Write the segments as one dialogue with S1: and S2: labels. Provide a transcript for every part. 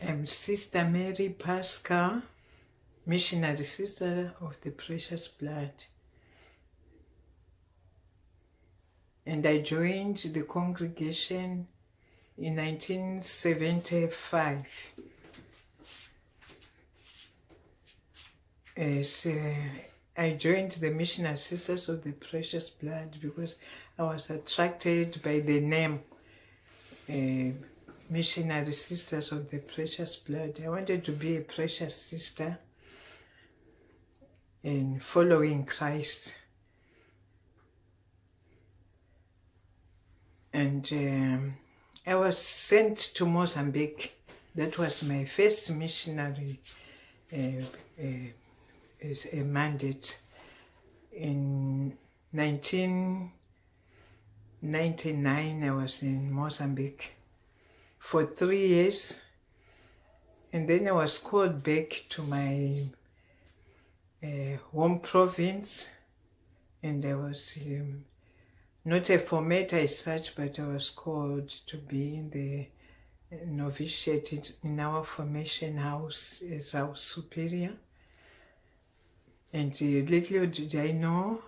S1: I'm Sister Mary Paschal, missionary sister of the Precious Blood. And I joined the congregation in 1975 as I joined the Missionary Sisters of the Precious Blood because I was attracted by the name Missionary Sisters of the Precious Blood. I wanted to be a precious sister in following Christ. And I was sent to Mozambique. That was my first missionary mandate in 1999. I was in Mozambique for 3 years, and then I was called back to my home province, and I was not a formator as such, but I was called to be in the novitiate in our formation house as our superior. And little did I know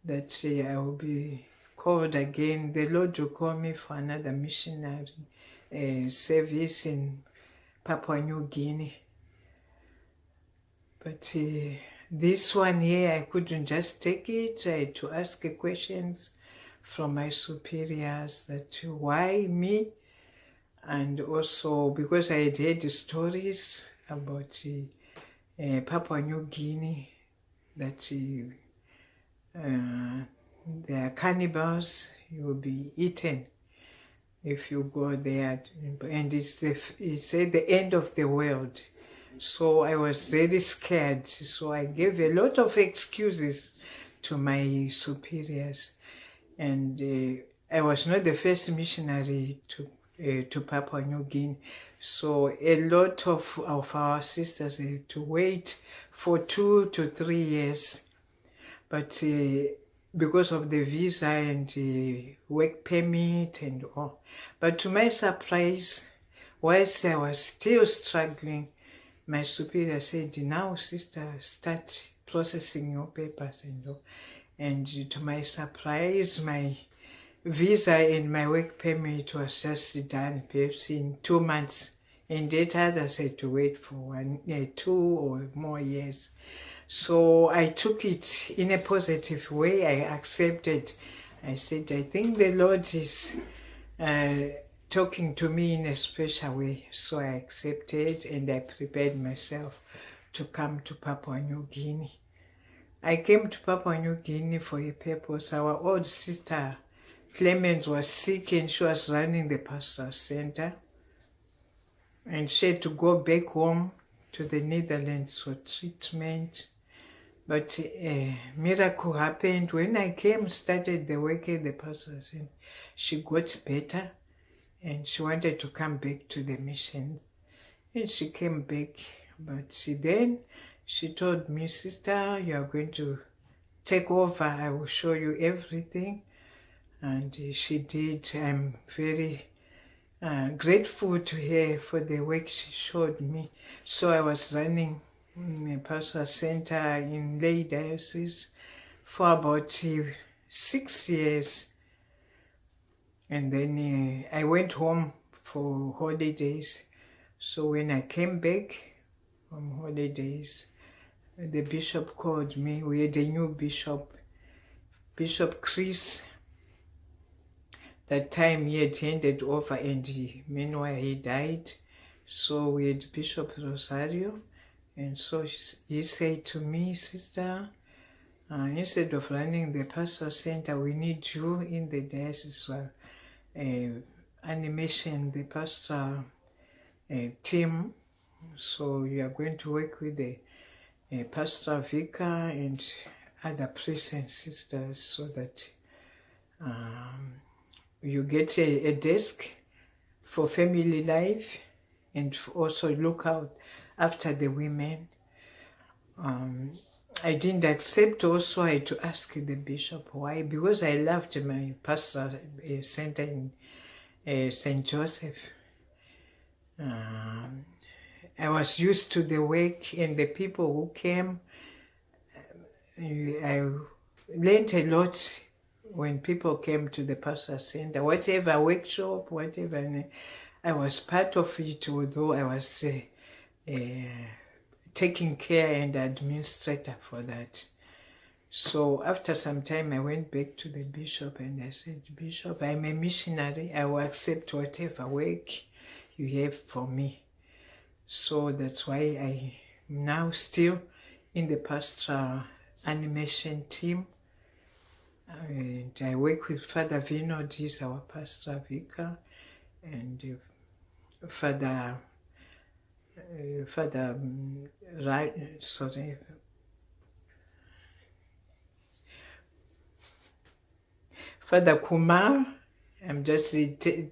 S1: that I will be called again. The Lord will call me for another missionary service in Papua New Guinea. But this one here, I couldn't just take it. I had to ask questions from my superiors that why me? And also because I had heard stories about Papua New Guinea, that they are cannibals, you will be eaten if you go there, and it's at the end of the world. So I was really scared, so I gave a lot of excuses to my superiors, and I was not the first missionary to Papua New Guinea. So a lot of our sisters had to wait for 2 to 3 years. But because of the visa and work permit and all. But to my surprise, whilst I was still struggling, my superior said, now sister, start processing your papers and all. And to my surprise, my visa and my work permit was just done perhaps in 2 months, and that others had to wait for 2 or more years. So I took it in a positive way. I accepted. I said, I think the Lord is talking to me in a special way. So I accepted, and I prepared myself to come to Papua New Guinea. I came to Papua New Guinea for a purpose. Our old sister Clemens was sick, and she was running the pastoral center, and she had to go back home to the Netherlands for treatment. But a miracle happened. When I came, started the work at the pastoral center, she got better, and she wanted to come back to the mission, and she came back. But then she told me, sister, you are going to take over. I will show you everything. And she did. I'm very grateful to her for the work she showed me. So I was running a pastoral center in lay diocese for about 6 years. And then I went home for holidays. So when I came back from holidays, the bishop called me. We had a new bishop, Bishop Chris. That time he had handed over, and meanwhile he died. So we had Bishop Rosario, and so he said to me, sister, instead of running the pastoral center, we need you in the diocese for animation, the pastoral team. So you are going to work with the pastoral vicar and other priests and sisters, so that you get a desk for family life, and also look out after the women. I didn't accept. Also, I had to ask the bishop why, because I loved my pastoral center in St. Joseph. I was used to the work and the people who came. I learned a lot when people came to the Paschal Center, whatever workshop, whatever. I was part of it, although I was taking care and administrator for that. So after some time, I went back to the bishop and I said, Bishop, I'm a missionary. I will accept whatever work you have for me. So that's why I'm now still in the pastoral animation team. And I work with Father Vinod, he's our pastoral vicar, and Father Kumar. I'm just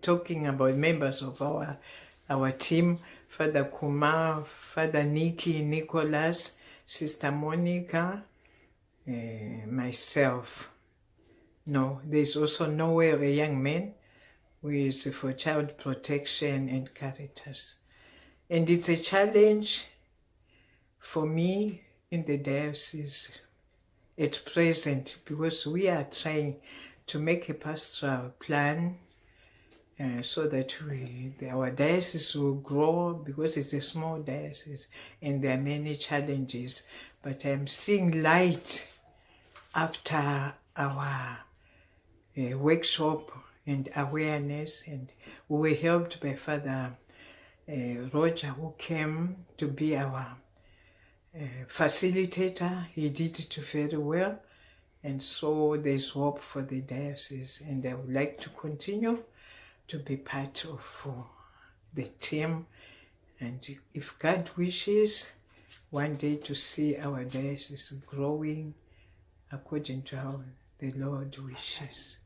S1: talking about members of our team. Father Kumar, Father Nicholas, Sister Monica, myself. No, there's also Noel, a young man who is for child protection and Caritas. And it's a challenge for me in the diocese at present, because we are trying to make a pastoral plan so that our diocese will grow, because it's a small diocese and there are many challenges. But I'm seeing light after our workshop and awareness, and we were helped by Father Roger, who came to be our facilitator. He did it very well, and so there's hope for the diocese, and I would like to continue to be part of the team, and if God wishes, one day to see our diocese growing according to how the Lord wishes.